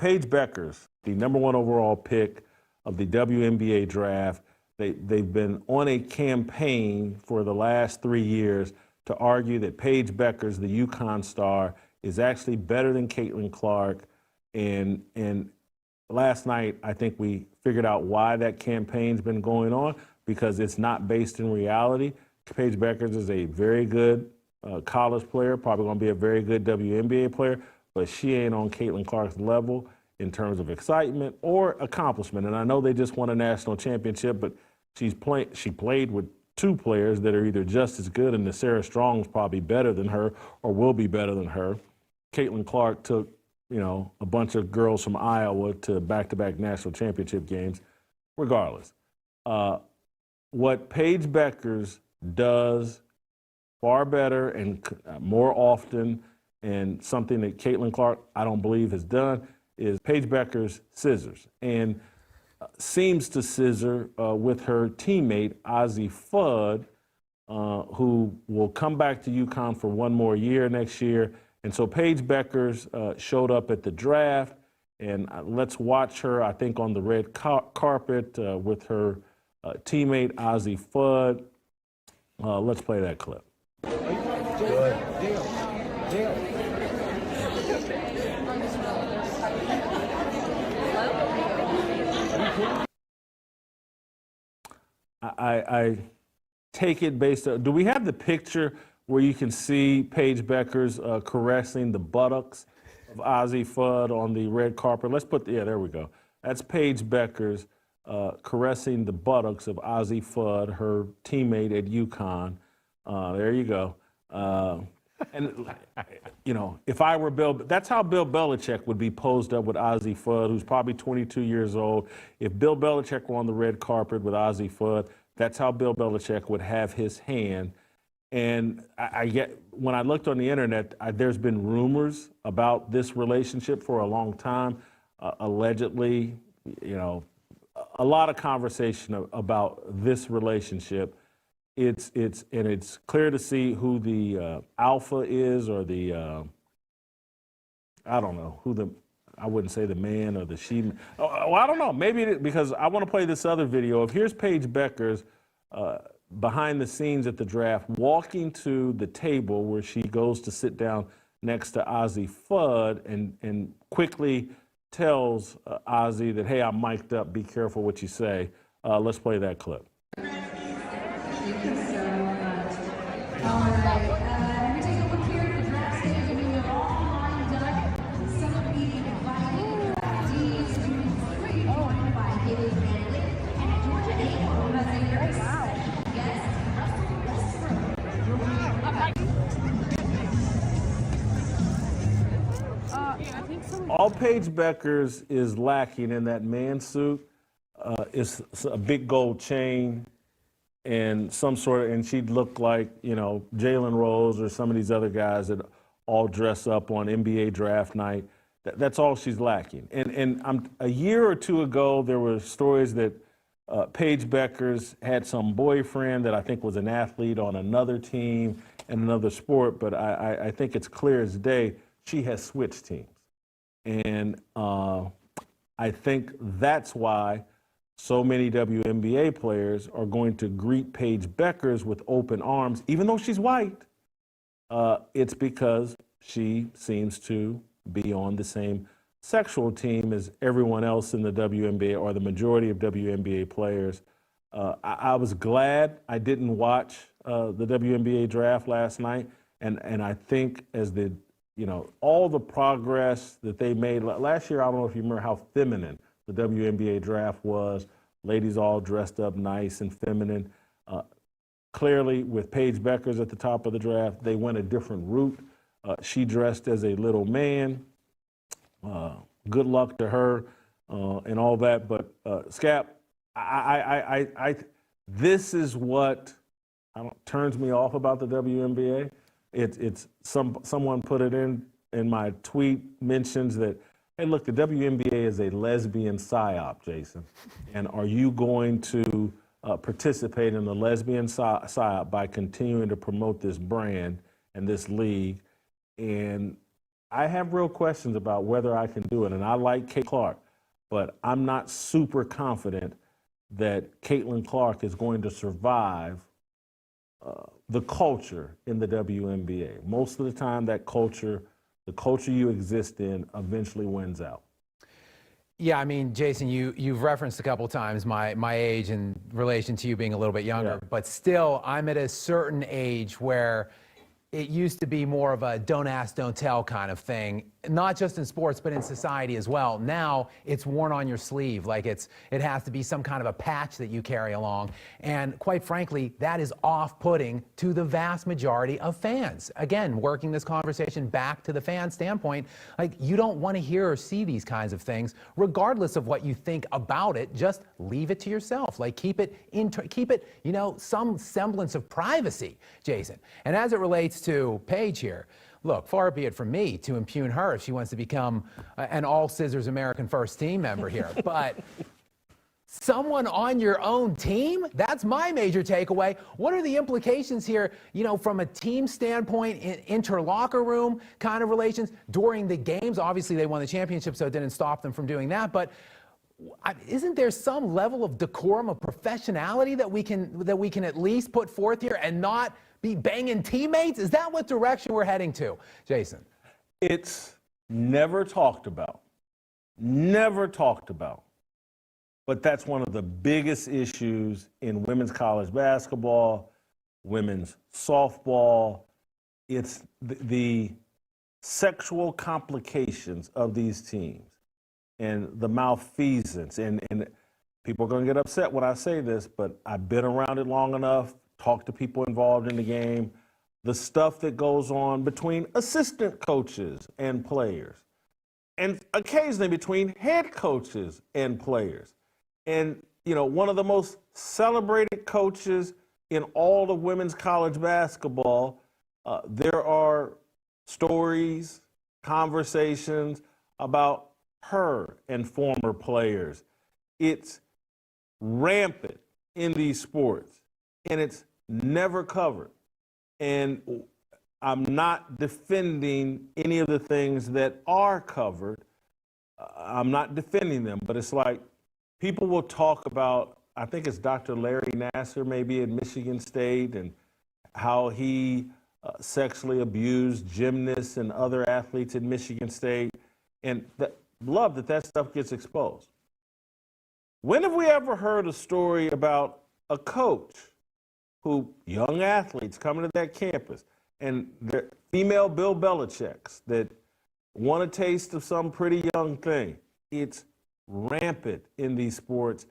Paige Beckers, the #1 overall pick of the WNBA draft, they've been on a campaign for the last 3 years to argue that Paige Beckers, the UConn star, is actually better than Caitlin Clark. And last night, I think we figured out why that campaign's been going on, because it's not based in reality. Paige Beckers is a very good college player, probably going to be a very good WNBA player, but she ain't on Caitlin Clark's level in terms of excitement or accomplishment. And I know they just won a national championship, but she played with 2 players that are either just as good, and Sarah Strong's probably better than her or will be better than her. Caitlin Clark took, a bunch of girls from Iowa to back-to-back national championship games. Regardless, what Paige Beckers does far better and more often, and something that Caitlin Clark, I don't believe, has done, is Paige Beckers scissors. And seems to scissor with her teammate, Ozzie Fudd, who will come back to UConn for 1 more year next year. And so Paige Beckers showed up at the draft, and let's watch her, I think, on the red carpet with her teammate, Ozzie Fudd. Let's play that clip. Good. I take it based on, do we have the picture where you can see Paige Beckers caressing the buttocks of Ozzie Fudd on the red carpet? Let's put, yeah, there we go. That's Paige Beckers caressing the buttocks of Ozzie Fudd, her teammate at UConn. There you go. And, if I were Bill, that's how Bill Belichick would be posed up with Ozzie Fudd, who's probably 22 years old. If Bill Belichick were on the red carpet with Ozzie Fudd, that's how Bill Belichick would have his hand. And when I looked on the internet, there's been rumors about this relationship for a long time. Allegedly, a lot of conversation about this relationship. It's clear to see who the alpha is, or the I don't know I wouldn't say the man or the she. Well, I don't know. Maybe because I want to play this other video. Here's Paige Beckers behind the scenes at the draft, walking to the table where she goes to sit down next to Ozzie Fudd, and quickly tells Ozzie that, hey, I'm mic'd up, be careful what you say. Let's play that clip. Thank you so much. All right, we take a look here at the draft stage, and we have all lined up. Some of the invited draftees, we joined by Haley Manley and Georgia A. who has a very special guest, Russell. All Paige Beckers is lacking in that man suit is a big gold chain and some sort of, and she'd look like, Jalen Rose or some of these other guys that all dress up on NBA draft night. That's all she's lacking. And a year or 2 ago, there were stories that Paige Beckers had some boyfriend that I think was an athlete on another team in another sport, but I think it's clear as day she has switched teams. And I think that's why so many WNBA players are going to greet Paige Beckers with open arms, even though she's white. It's because she seems to be on the same sexual team as everyone else in the WNBA, or the majority of WNBA players. I was glad I didn't watch the WNBA draft last night, and I think as all the progress that they made last year, I don't know if you remember how feminine the WNBA draft was. Ladies all dressed up nice and feminine. Clearly, with Paige Beckers at the top of the draft, they went a different route. She dressed as a little man. Good luck to her and all that. But Scap, this is what turns me off about the WNBA. Someone put it in my tweet, mentions that, hey, look, the WNBA is a lesbian psyop, Jason. And are you going to participate in the lesbian psyop by continuing to promote this brand and this league? And I have real questions about whether I can do it, and I like Kate Clark, but I'm not super confident that Caitlin Clark is going to survive the culture in the WNBA. Most of the time, that culture, the culture you exist in, eventually wins out. Yeah, I mean, Jason, you've referenced a couple times my age in relation to you being a little bit younger, Yeah. but still, I'm at a certain age where it used to be more of a don't ask, don't tell kind of thing, not just in sports, but in society as well. Now it's worn on your sleeve, like it has to be some kind of a patch that you carry along. And quite frankly, that is off-putting to the vast majority of fans. Again, working this conversation back to the fan standpoint, like you don't want to hear or see these kinds of things, regardless of what you think about it. Just leave it to yourself. Like keep it, you know, some semblance of privacy, Jason. And as it relates to Paige here, look, far be it from me to impugn her if she wants to become an all-scissors American first team member here. But someone on your own team, that's my major takeaway. What are the implications here, you know, from a team standpoint, in inter-locker room kind of relations during the games? Obviously, they won the championship, so it didn't stop them from doing that. But isn't there some level of decorum, of professionality that we can at least put forth here and not be banging teammates? Is that what direction we're heading to, Jason? It's never talked about. Never talked about. But that's one of the biggest issues in women's college basketball, women's softball. It's the sexual complications of these teams and the malfeasance. And people are going to get upset when I say this, but I've been around it long enough, talked to people involved in the game. The stuff that goes on between assistant coaches and players, and occasionally between head coaches and players. And, you know, one of the most celebrated coaches in all of women's college basketball, there are stories, conversations about her and former players. It's rampant in these sports, and it's never covered. And I'm not defending any of the things that are covered. I'm not defending them, but it's like people will talk about, I think it's Dr. Larry Nassar maybe at Michigan State, and how he sexually abused gymnasts and other athletes at Michigan State, and love that stuff gets exposed. When have we ever heard a story about a coach who, young athletes coming to that campus, and they're female Bill Belichick's that want a taste of some pretty young thing? It's rampant in these sports,